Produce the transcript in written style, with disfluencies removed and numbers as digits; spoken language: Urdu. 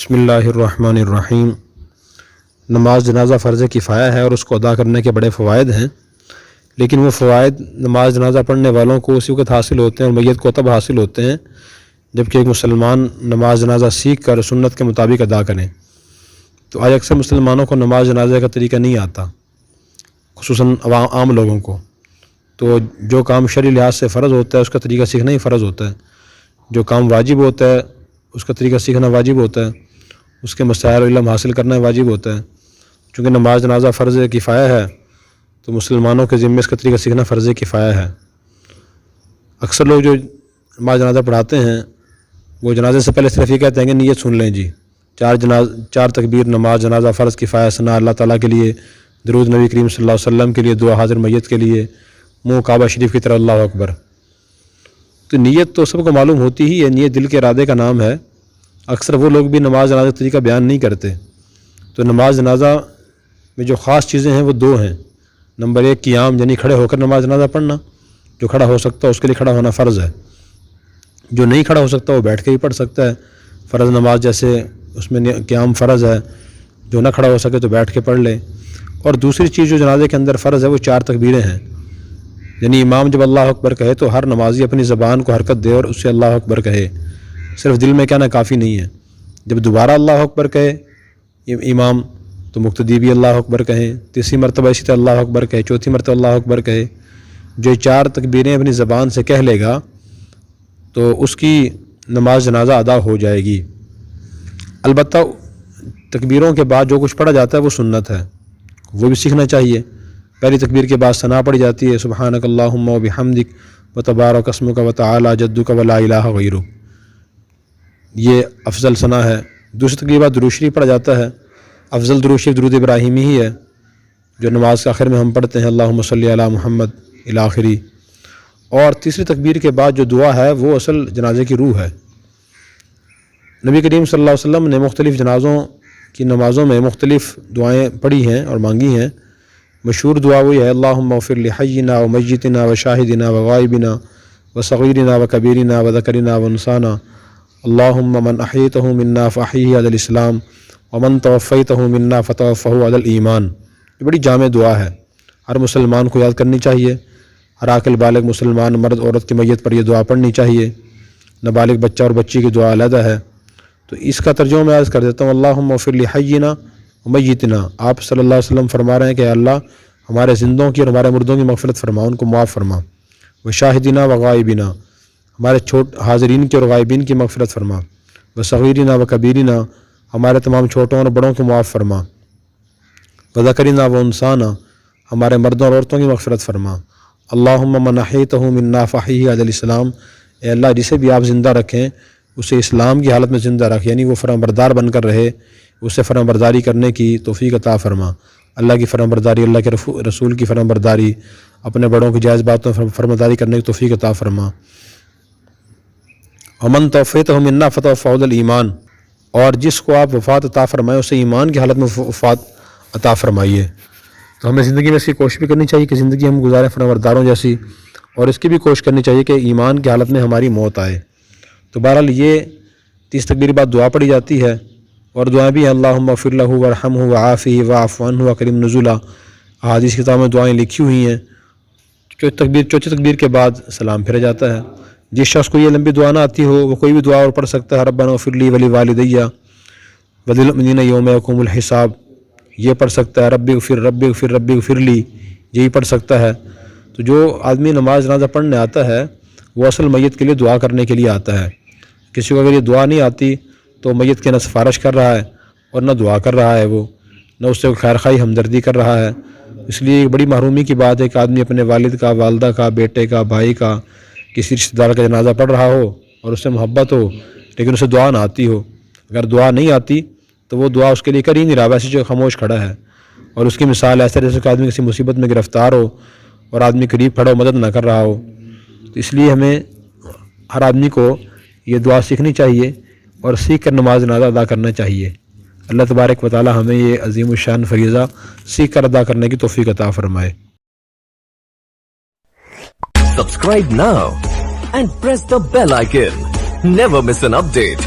بسم اللہ الرحمن الرحیم۔ نماز جنازہ فرض کفایہ ہے اور اس کو ادا کرنے کے بڑے فوائد ہیں، لیکن وہ فوائد نماز جنازہ پڑھنے والوں کو اسی وقت حاصل ہوتے ہیں اور میت کو تب حاصل ہوتے ہیں جبکہ ایک مسلمان نماز جنازہ سیکھ کر سنت کے مطابق ادا کریں۔ تو آج اکثر مسلمانوں کو نماز جنازہ کا طریقہ نہیں آتا، خصوصاً عام لوگوں کو۔ تو جو کام شرعی لحاظ سے فرض ہوتا ہے اس کا طریقہ سیکھنا ہی فرض ہوتا ہے، جو کام واجب ہوتا ہے اس کا طریقہ سیکھنا واجب ہوتا ہے، اس کے مسائل و علم حاصل کرنا واجب ہوتا ہے۔ چونکہ نماز جنازہ فرض کفایہ ہے تو مسلمانوں کے ذمے اس کا طریقہ سیکھنا فرض کفایہ ہے۔ اکثر لوگ جو نماز جنازہ پڑھاتے ہیں وہ جنازے سے پہلے صرف یہ کہتے ہیں کہ نیت سن لیں جی، چار تکبیر، نماز جنازہ فرض کفایہ، ثنا اللہ تعالیٰ کے لیے، درود نبی کریم صلی اللہ علیہ وسلم کے لیے، دعا حاضر میت کے لیے، منہ کعبہ شریف کی طرف اللہ اکبر۔ تو نیت تو سب کو معلوم ہوتی ہی ہے، نیت دل کے ارادے کا نام ہے۔ اکثر وہ لوگ بھی نماز جنازہ کا طریقہ بیان نہیں کرتے۔ تو نماز جنازہ میں جو خاص چیزیں ہیں وہ دو ہیں۔ نمبر ایک قیام، یعنی کھڑے ہو کر نماز جنازہ پڑھنا۔ جو کھڑا ہو سکتا ہے اس کے لیے کھڑا ہونا فرض ہے، جو نہیں کھڑا ہو سکتا وہ بیٹھ کے ہی پڑھ سکتا ہے۔ فرض نماز جیسے اس میں قیام فرض ہے، جو نہ کھڑا ہو سکے تو بیٹھ کے پڑھ لے۔ اور دوسری چیز جو جنازے کے اندر فرض ہے وہ 4 تکبیریں ہیں، یعنی امام جب اللہ اکبر کہے تو ہر نمازی اپنی زبان کو حرکت دے اور اس سے اللہ اکبر کہے، صرف دل میں کہنا کافی نہیں ہے۔ جب دوبارہ اللہ اکبر کہے امام تو مقتدی بھی اللہ اکبر کہیں، تیسری مرتبہ اسی طرح اللہ اکبر کہے، چوتھی مرتبہ اللہ اکبر کہے۔ جو 4 تکبیریں اپنی زبان سے کہہ لے گا تو اس کی نماز جنازہ ادا ہو جائے گی۔ البتہ تکبیروں کے بعد جو کچھ پڑھا جاتا ہے وہ سنت ہے، وہ بھی سیکھنا چاہیے۔ پہلی تکبیر کے بعد ثنا پڑھی جاتی ہے، سبحانک اللہم و بحمدک و تبارک اسمک و تعالی جدک و لا الہ غیرک، یہ افضل ثنا ہے۔ دوسری تکبیر کے بعد درود شریف پڑھا جاتا ہے، افضل درود شریف درود ابراہیمی ہی ہے جو نماز کے آخر میں ہم پڑھتے ہیں، اللہم صلی علی محمد الی آخری۔ اور تیسری تکبیر کے بعد جو دعا ہے وہ اصل جنازے کی روح ہے۔ نبی کریم صلی اللہ علیہ وسلم نے مختلف جنازوں کی نمازوں میں مختلف دعائیں پڑھی ہیں اور مانگی ہیں۔ مشہور دعا وہی ہے، اللہم اغفر لحینا و میتنا و شاہدنا و غائبنا و صغیرنا و کبیرنا و ذکرنا و انثانا، اللہم من احیتہ منا فاحیہ علی الاسلام ومن توفیتہ منا فتوفہ علی الایمان۔ یہ بڑی جامع دعا ہے، ہر مسلمان کو یاد کرنی چاہیے۔ ہر عاقل بالغ مسلمان مرد عورت کی میت پر یہ دعا پڑھنی چاہیے، نابالغ بچہ اور بچی کی دعا علیحدہ ہے۔ تو اس کا ترجمہ میں عرض کر دیتا ہوں، اللہم اغفر لحینا و میتنا۔ آپ صلی اللہ علیہ وسلم فرما رہے ہیں کہ اے اللہ ہمارے زندوں کی اور ہمارے مردوں کی مغفرت فرما، ان کو معاف فرما۔ و شاہدنا و غائبنا، ہمارے حاضرین کی اور غائبین کی مغفرت فرما۔ و صغیرنا و کبیرنا، ہمارے تمام چھوٹوں اور بڑوں کو معاف فرما۔ و ذکرنا و انثانا، ہمارے مردوں اور عورتوں کی مغفرت فرما۔ اللہم من احیتہ منا فاحیہ علی الاسلام، اے اللہ جسے بھی آپ زندہ رکھیں اسے اسلام کی حالت میں زندہ رکھ، یعنی وہ فرمانبردار بن کر رہے، اسے فرمانبرداری کرنے کی توفیق عطا فرما۔ اللہ کی فرمانبرداری، اللہ کے رسول کی فرمانبرداری، اپنے بڑوں کی جائز باتوں میں فرمانبرداری کرنے کی توفیق عطا فرما۔ ومن توفیتہ منا فتوفہ علی الایمان، اور جس کو آپ وفات عطا فرمائے اسے ایمان کی حالت میں وفات عطا فرمائیے۔ تو ہمیں زندگی میں اس کی کوشش بھی کرنی چاہیے کہ زندگی ہم گزاریں فرمانبرداروں جیسی، اور اس کی بھی کوشش کرنی چاہیے کہ ایمان کی حالت میں ہماری موت آئے۔ تو بہرحال یہ 30 تکبیر بعد دعا پڑھی جاتی ہے، اور دعائیں بھی ہیں، اللہم اغفر لہ وارحمہ وعافہ واعف عنہ وکرم نزلہ۔ احادیث کی کتاب میں دعائیں لکھی ہوئی ہیں۔ چوتھی تکبیر کے بعد سلام پھیرا جاتا ہے۔ جس شخص کو یہ لمبی دعا نہ آتی ہو وہ کوئی بھی دعا اور پڑھ سکتا ہے، ربنا اغفر لی ولوالدی وللمؤمنین یوم یقوم الحساب، یہ پڑھ سکتا ہے، رب اغفر لی، یہی پڑھ سکتا ہے۔ تو جو آدمی نماز جنازہ پڑھنے آتا ہے وہ اصل میت کے لیے دعا کرنے کے لیے آتا ہے۔ کسی کو اگر یہ دعا نہیں آتی تو میت کے نہ سفارش کر رہا ہے اور نہ دعا کر رہا ہے، وہ نہ اس سے خیر خواہی ہمدردی کر رہا ہے۔ اس لیے ایک بڑی محرومی کی بات ہے کہ آدمی اپنے والد کا، والدہ کا، بیٹے کا، بھائی کا، کسی رشتہ دار کا جنازہ پڑھ رہا ہو اور اس سے محبت ہو لیکن اسے دعا نہ آتی ہو۔ اگر دعا نہیں آتی تو وہ دعا اس کے لیے کر ہی نہیں رہا، ویسے جو خاموش کھڑا ہے۔ اور اس کی مثال ایسا جیسے کہ آدمی کسی مصیبت میں گرفتار ہو اور آدمی قریب کھڑا ہو، مدد نہ کر رہا ہو۔ تو اس لیے ہمیں ہر آدمی کو یہ دعا سیکھنی چاہیے اور سیکھ کر نماز جنازہ ادا کرنا چاہیے۔ اللہ تبارک و تعالی ہمیں یہ عظیم الشان فریضہ سیکھ کر ادا کرنے کی توفیق عطا فرمائے۔ Subscribe now and press the bell icon. Never miss an update.